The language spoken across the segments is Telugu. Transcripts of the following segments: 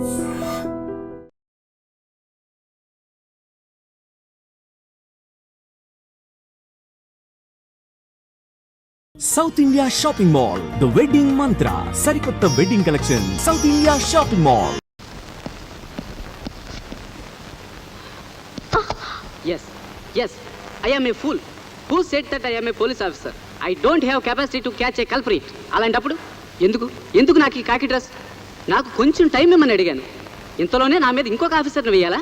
South India Shopping Mall, the wedding mantra. Sarikotta wedding collection. South India Shopping Mall. Yes, I am a fool. Who said that I am a police officer? I don't have capacity to catch a culprit. అలాంటప్పుడు ఎందుకు నాకు ఈ కాకి డ్రెస్? నాకు కొంచెం టైం ఇమ్మని అడిగాను. ఇంతలోనే నా మీద ఇంకొక ఆఫీసర్ని వేయాలా?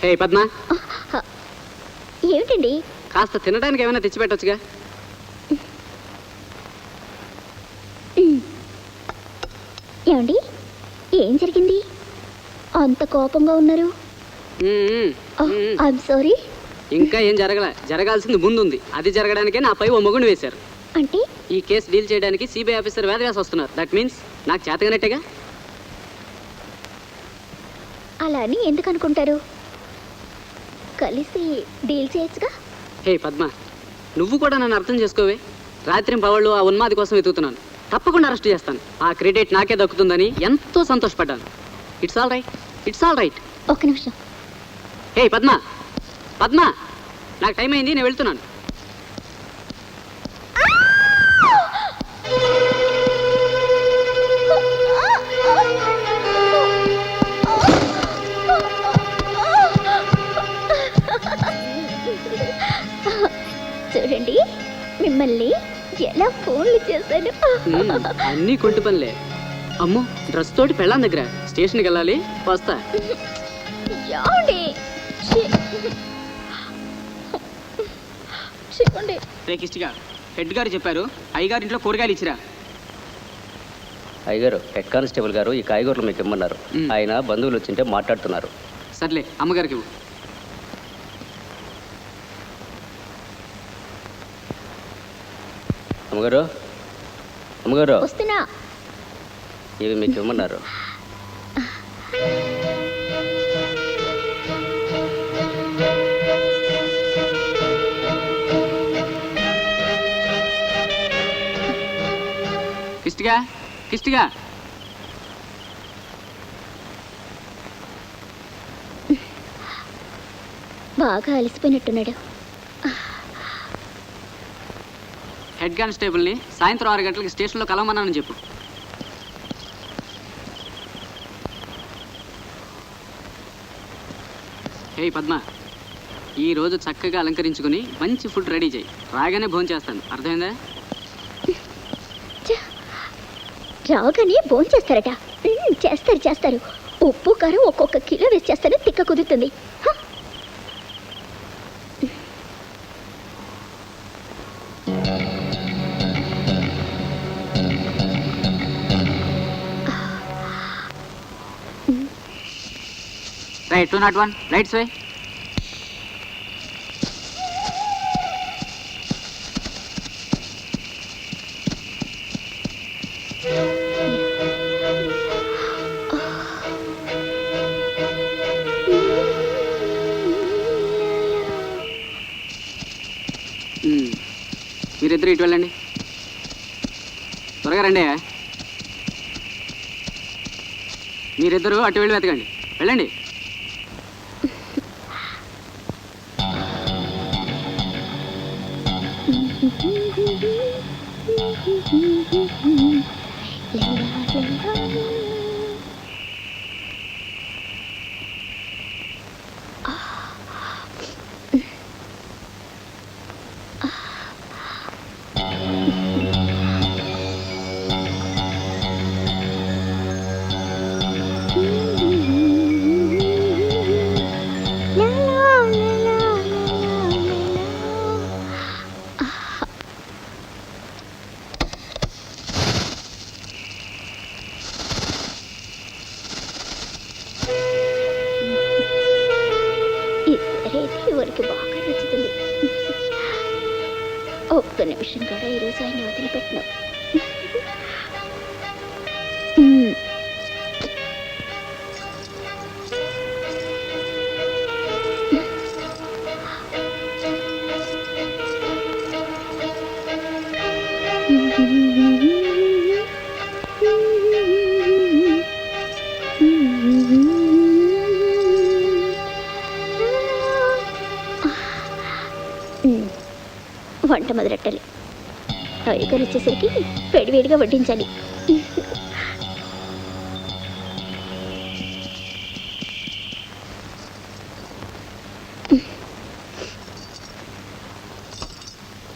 హే పద్మ, ఏమిటండి? కాస్త తినడానికి ఏమైనా తెచ్చిపెట్టొచ్చుగా? ఏమండి, ఏం జరిగింది? అంత కోపంగా ఉన్నారు. I'm sorry. ఇంకా ఏం జరగాల్సింది ముందుంది. అది జరగడానికే నాపై ఓ మొగుడు వేశారు. అంటే ఈ కేసు డీల్ చేయడానికి సిబిఐ ఆఫీసర్ వేదవ్యాస్ వస్తున్నారు. దట్ మీన్స్ నాకు చేతగానట్టేగా. అలా అని ఎందుకు అనుకుంటారు? కలిసి డీల్ చేయొచ్చుగా. హే పద్మ, నువ్వు కూడా నన్ను అర్థం చేసుకోవే. రాత్రి పవళ్ళు ఆ ఉన్మాది కోసం వెతుకుతున్నాను. తప్పకుండా అరెస్ట్ చేస్తాను. ఆ క్రెడిట్ నాకే దక్కుతుందని ఎంతో సంతోషపడ్డాను. It's all right. ఒక్క నిమిషం. హే పద్మ, నాకు టైం అయింది, నేను వెళ్తున్నాను. చూడండి, మిమ్మల్ని ఎలా ఫోన్లు చేశాను. అన్నీ కొంటి పనులే. అమ్మో, డ్రెస్ తోటి పెళ్ళాం దగ్గర స్టేషన్కి వెళ్ళాలి. వస్తా. కిష్టిగా హెడ్ గారు చెప్పారు, అయ్యగారు ఇంట్లో కూరగాయలు ఇచ్చిరా. అయ్యగారు, హెడ్ కానిస్టేబుల్ గారు ఈ కాయగూరలు మీకు ఇమ్మన్నారు. ఆయన బంధువులు వచ్చింటే మాట్లాడుతున్నారు. సర్లే, అమ్మగారికి ఇవ్వు. అమ్మగారు వస్తున్నా. ఇవి మీకు ఇవ్వమన్నారు. కిష్టిగా బాగా అలసిపోయినట్టున్నాడు. హెడ్ కానిస్టేబుల్ని సాయంత్రం 6 గంటలకి స్టేషన్లో కలవమన్నానని చెప్పు. హే పద్మ, ఈరోజు చక్కగా అలంకరించుకుని మంచి ఫుడ్ రెడీ చేయి. రాగానే భోజనం చేస్తాను, అర్థమైందా? రాగానే భోజనం చేస్తారట. చేస్తారు. ఉప్పు కారం ఒక్కొక్క కిలో వేసి చేస్తాను, తిక్క కుదురుతుంది. రైట్ 201 రైట్స్ వే. మీరిద్దరు ఇటు వెళ్ళండి. త్వరగా రండి. మీరిద్దరూ అటు వెళ్ళి వెతకండి. వెళ్ళండి. ఎవరికి బాగా నచ్చుతుంది. ఒక్క నిమిషం కూడా ఈరోజు ఆయన వదిలిపెట్టిన. Mm-hmm. అయ్యగారు వచ్చేసరికి వేడివేడిగా వడ్డించాలి.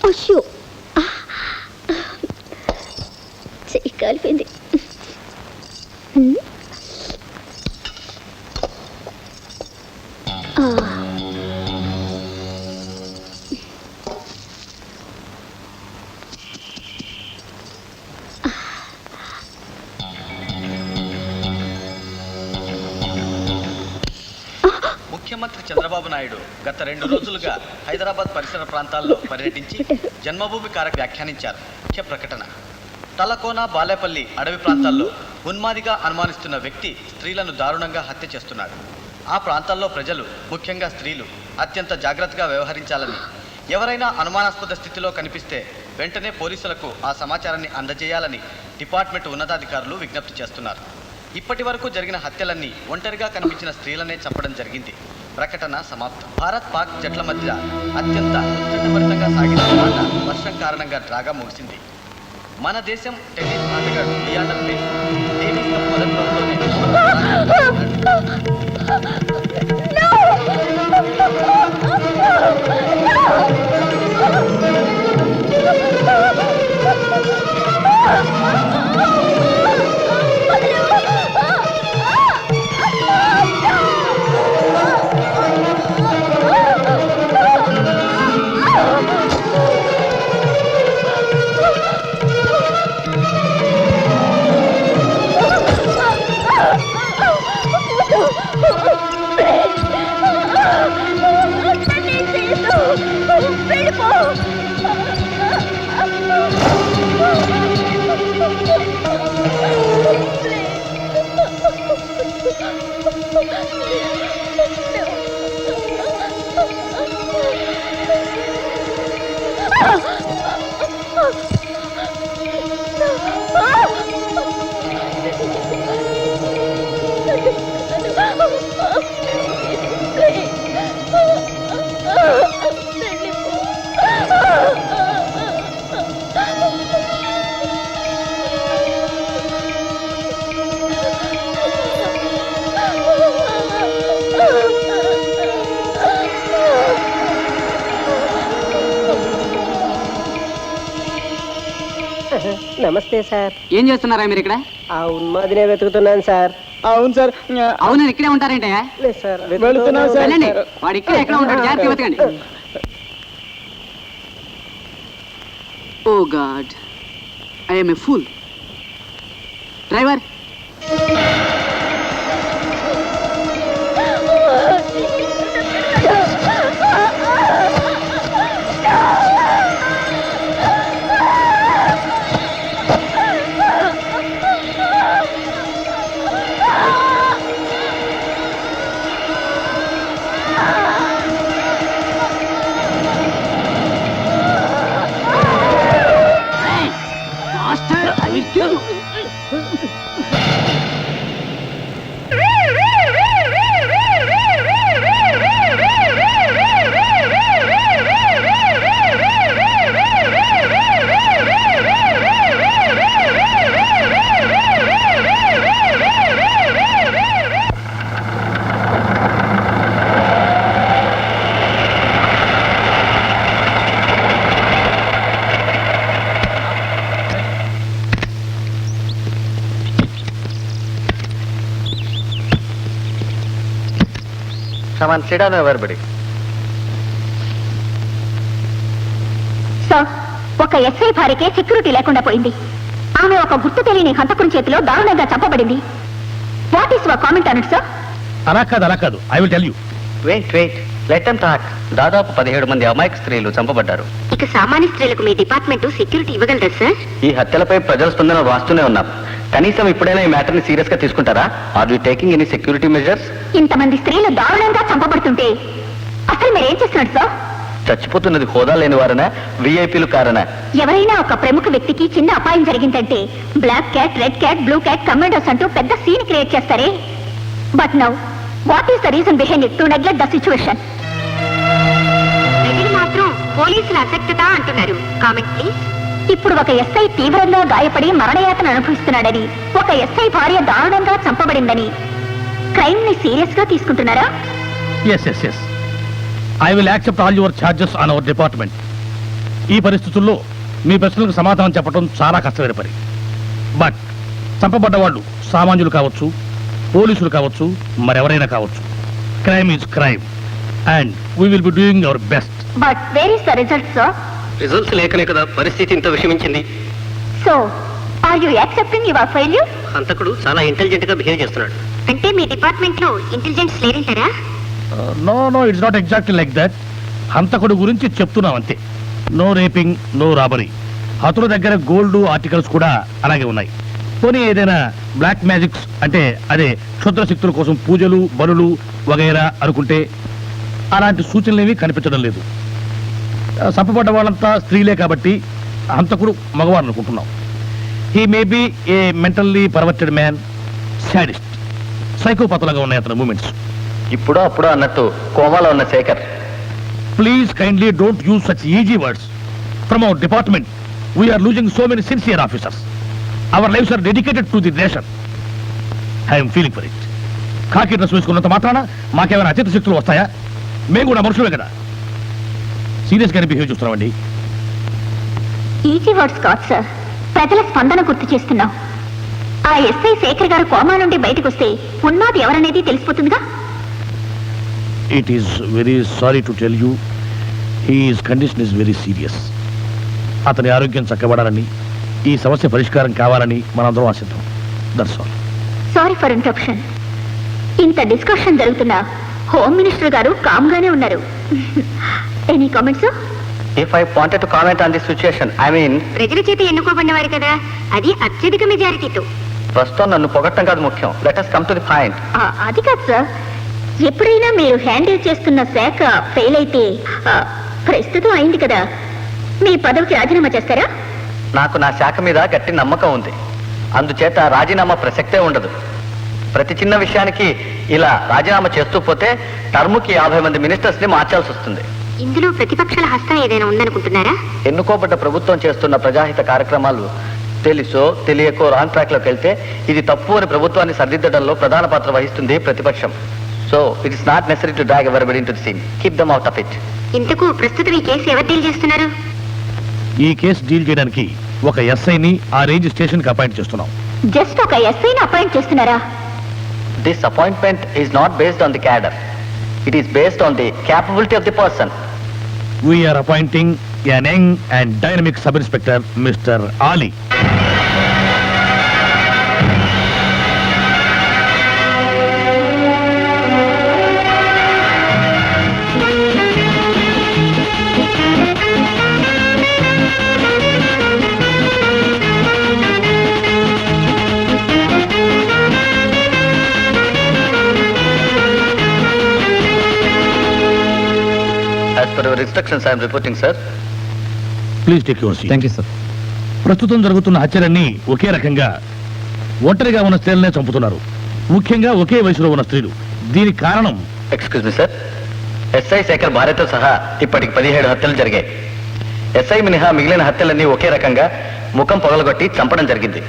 అయ్యో చెయ్యి కాలిపోయింది. ముఖ్యమంత్రి చంద్రబాబు నాయుడు గత 2 రోజులుగా హైదరాబాద్ పరిసర ప్రాంతాల్లో పర్యటించి జన్మభూమి కారక వ్యాఖ్యానించారు. ముఖ్య ప్రకటన: తలకోన, బాలేపల్లి అడవి ప్రాంతాల్లో ఉన్మాదిగా అనుమానిస్తున్న వ్యక్తి స్త్రీలను దారుణంగా హత్య చేస్తున్నాడు. ఆ ప్రాంతాల్లో ప్రజలు, ముఖ్యంగా స్త్రీలు, అత్యంత జాగ్రత్తగా వ్యవహరించాలని, ఎవరైనా అనుమానాస్పద స్థితిలో కనిపిస్తే వెంటనే పోలీసులకు ఆ సమాచారాన్ని అందజేయాలని డిపార్ట్మెంట్ ఉన్నతాధికారులు విజ్ఞప్తి చేస్తున్నారు. ఇప్పటి వరకు జరిగిన హత్యలన్నీ ఒంటరిగా కనిపించిన స్త్రీలనే చంపడం జరిగింది. ప్రకటన సమాప్తం. భారత్ పాక్ జట్ల మధ్య అత్యంత ఉత్కంఠభరితంగా సాగిన మాట వర్షం కారణంగా డ్రాగా ముగిసింది. మన దేశం టెన్నిస్ ఆటగాడు లియాండర్ పేస్ డేవిస్ కప్ మొదటి రౌండ్లోనే నమస్తే సార్. ఏం చేస్తున్నారా మీరు ఇక్కడ? ఆ ఉన్మాదినే వెతుకుతున్నాను సార్. అవును సార్. అవును, ఇక్కడే ఉంటారంటే? లేదు సార్, వెళుతున్నాను సార్. వెళ్ళండి, వాడు ఇక్కడ ఎక్కడ ఉంటాడు, జాగ్రత్తగా వెతకండి. Oh god, I am a fool. Driver, Come on, sit down, everybody. Sir, ఒక ఎస్ఐ భార్యకే సెక్యూరిటీ లేకుండా పోయింది. ఆమె ఒక గుర్తు తెలియని హంతకుని చేతిలో దారుణంగా చంపబడింది. What is your comment on it sir? అలా కాదు, I will tell you. Wait let them talk. దాదాపు 17 మంది అమాయక స్త్రీలు చంపబడ్డారు. ఇక సామాన్య స్త్రీలకు మీ డిపార్ట్మెంట్ సెక్యూరిటీ ఇవ్వగలరా సార్? ఈ హత్యలపై ప్రజల స్పందన వాస్తూనే ఉన్నాం. కనీసం ఇప్పుడైనా ఈ మ్యాటర్ ని సీరియస్ గా తీసుకుంటారా? Are you taking any security measures? ఇంతమంది స్త్రీలు దారుణంగా చంపబడుతుంటే అసలు మీరేం చేస్తున్నారు సార్? చచ్చిపోతున్నది హోదా లేని వారనా, విఐపీలు కారనా? ఎవరైనా ఒక ప్రముఖ వ్యక్తికి చిన్న అపాయం జరిగిందంటే black cat, red cat, blue cat, commandos అంటూ పెద్ద సీన్ క్రియేట్ చేస్తారే. But now what is the reason behind it to neglect the situation? ప్రజలు మాత్రం పోలీసుల అసక్తత అంటున్నారు. Comment please. ఇప్పుడు ఒక ఎస్ఐ తీవ్రంగా గాయపడి మరణయాతన అనుభవిస్తున్నాడని, ఒక ఎస్ఐ భార్య దారుణంగా చంపబడిందని క్రైమ్ ని సీరియస్ గా తీసుకుంటున్నారా? Yes I will accept all your charges on our department. ఈ పరిస్థితుల్లో మీ ప్రశ్నలకు సమాధానం చెప్పడం చాలా కష్టమైన పని. బట్ చంపబడ్డ వాళ్ళు సామాన్యులు కావచ్చు, పోలీసులు కావచ్చు, మరెవరైనా కావచ్చు. Crime is crime and we will be doing our best. But where is the result sir? Results లేకనే కదా పరిస్థితి ఇంత విషమించింది. So are you accepting your failure? హంతకుడు చాలా ఇంటెలిజెంట్ గా బిహేవ్ చేస్తున్నాడు. అంటే మీ డిపార్ట్మెంట్ లో ఇంటెలిజెన్స్ లేరంటారా? No it's not exactly like that. హంతకుడు గురించి చెప్తున్నాం అంతే. No raping, no robbery. హతుల దగ్గర గోల్డ్ ఆర్టికల్స్ కూడా అలాగే ఉన్నాయి. పోనీ ఏదైనా బ్లాక్ మ్యాజిక్స్ అంటే అదే క్షుద్ర శక్తుల కోసం పూజలు, బలులు వగైరా అనుకుంటే అలాంటి సూచనలేవి కనిపించడం లేదు. చంపబడ్డ వాళ్ళంతా స్త్రీలే కాబట్టి హంతకుడు మగవారు అనుకుంటున్నాం. He may be a mentally perverted man, sadist, సైకోపాతలాగా ఉన్నాయి అతని మూమెంట్స్. ఇప్పుడు అప్పుడు అన్నట్టు కోమాలో ఉన్న Shekhar. Please kindly don't use such easy words. From our department, we are losing so many sincere officers. Our lives are dedicated to the nation. I am feeling for it. ఖాకీ డ్రెస్ వేసుకున్నంత మాత్రాన మాకేమైనా అత్యంత శక్తులు వస్తాయా? మేము కూడా మనుషులే కదా. సీరియస్ గానే బిహేవ్ చేస్తున్నామండి. ఈజీ వర్డ్స్ కాదు సార్, ప్రజల స్పందన గుర్తు చేస్తున్నాం. ఆ ఎస్ఐ శేఖర్ గారు కోమా నుండి బయటకు వస్తే ఉన్నది ఎవరనేది తెలిసిపోతుందిగా. It is very sorry to tell you, his condition is very serious. అతని ఆరోగ్యం చక్కబడాలని, ఈ సమస్య పరిష్కారం కావాలని మనందరం ఆశిద్దాం. That's all. Sorry for interruption. ఇంత డిస్కషన్ జరుగుతున్నా హోమ్ మినిస్టర్ గారు కామ్ గానే ఉన్నారు. Any comments? If I wanted to comment on this situation, I mean, ప్రజల చేత ఎన్నుకోబడినవారు కదా, అది అత్యధిక మెజారిటీతో. ప్రస్తుతం నన్ను పొగట్టం కాదు ముఖ్యం. Let us come to the point. అది కాదు సార్, ఎప్పుడైనా మీరు హ్యాండిల్ చేస్తున్న శాఖ ఫెయిల్ అయితే, ప్రస్తుతం అయింది కదా, మీ పదవికి రాజీనామా చేస్తారా? నాకు నా శాఖ మీద గట్టి నమ్మకం ఉంది. అందుచేత రాజీనామా ప్రసక్తే ఉండదు. ప్రతి చిన్న విషయానికి ఇలా రాజీనామా చేస్తూ పోతే టర్ముకి 50 మంది మినిస్టర్స్ ని మార్చాల్సి వస్తుంది. ఇందులో ప్రతిపక్షాల హస్తం ఏదైనా ఉందనుకుంటున్నారా? ఎన్నుకోబడ్డ ప్రభుత్వం చేస్తున్న ప్రజాహిత కార్యక్రమాలు తెలుసో తెలియకో రాంగ్ ట్రాక్ లోకి వెళ్తే ఇది తప్పు అని ప్రభుత్వాన్ని సరిదిద్దడంలో ప్రధాన పాత్ర వహిస్తుంది ప్రతిపక్షం. So it is not necessary to drag everybody into the scene. Keep them out of it. ఇంతకు ప్రస్తుతం ఈ కేసు ఎవరు డీల్ చేస్తున్నారు? ఈ కేసు డీల్ చేయడానికి ఒక ఎస్ఐని ఆ రేంజ్ స్టేషన్ కి అపాయింట్ చేస్తున్నాం. జస్ట్ ఒక ఎస్ఐని అపాయింట్ చేస్తున్నారా? This appointment is not based on the cadre. It is based on the capability of the person. We are appointing an young and dynamic sub-inspector, Mr. Ali. As per your instructions, I am reporting, sir. Please take your seat. Thank you sir. ప్రస్తుతం జరుగుతున్న హత్యలన్నీ ఒకే రకంగా ఒంటరిగా ఉన్న స్త్రీలనే చంపుతున్నారు. ముఖ్యంగా ఒకే వయసులో ఉన్న స్త్రీలు. దీనికి కారణం excuse me sir. SI Shekhar భార్యతో సహా ఇప్పటికి 17 హత్యలు జరిగాయి. ఎస్ఐ మినహా మిగిలిన హత్యలన్నీ ఒకే రకంగా ముఖం పొగలగొట్టి చంపడం జరిగింది.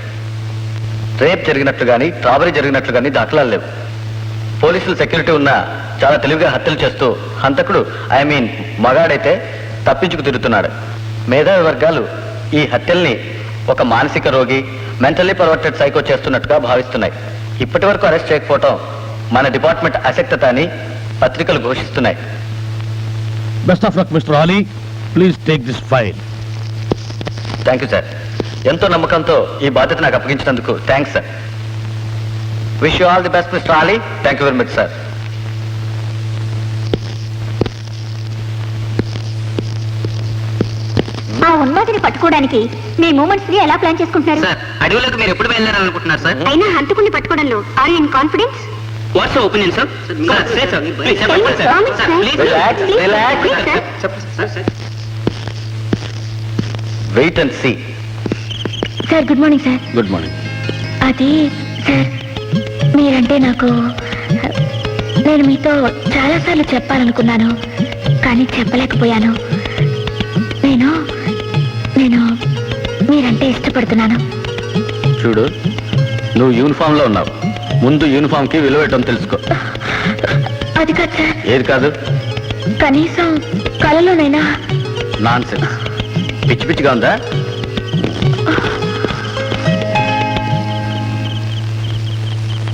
రేప్ జరిగినట్లు కానీ రాబరీ జరిగినట్లు కానీ దాఖలాలు లేవు. పోలీసులు సెక్యూరిటీ ఉన్నా చాలా తెలివిగా హత్యలు చేస్తూ హంతకుడు మగాడైతే తప్పించుకు తిరుగుతున్నాడు. మేధావి వర్గాలు ఈ హత్యల్ని ఒక మానసిక రోగి, మెంటల్లీ పర్వర్టెడ్ సైకో చేస్తున్నట్టుగా భావిస్తున్నాయి. ఇప్పటి వరకు అరెస్ట్ చేయకపోవటం మన డిపార్ట్మెంట్ అశక్తత అని పత్రికలు ఘోషిస్తున్నాయి. Best of luck mister Ali. Please take this file. Thank you sir. ఎంతో నమ్మకంతో ఈ బాధ్యత నాకు అప్పగించినందుకు thanks sir. Wish you all the best mister Ali. Thank you very much sir. ఆ ఉన్నతిని పట్టుకోవడానికి మీ మూమెంట్స్ ని ఎలా ప్లాన్ చేసుకుంటున్నారు? సార్, అడవులకు మీరు ఎప్పుడు వెళ్ళాలనుకుంటున్నారు సార్? అయినా హంతకుని పట్టుకోవడంలో are in confidence? What's your opinion sir? Please wait and see. Sir good morning sir. Good morning. అది సార్, మీరంటే నేను మీతో చాలాసార్లు చెప్పాలనుకున్నాను, కానీ చెప్పలేకపోయాను. నేను మీరంటే ఇష్టపడుతున్నాను. చూడు, నువ్వు యూనిఫామ్ లో ఉన్నావు. ముందు యూనిఫామ్ కి విలువ ఇవ్వటం తెలుసుకో. అది కాదు సార్. ఏది కాదు? కనీసం కలలోనైనా. Non sense. పిచ్చి పిచ్చిగా ఉందా?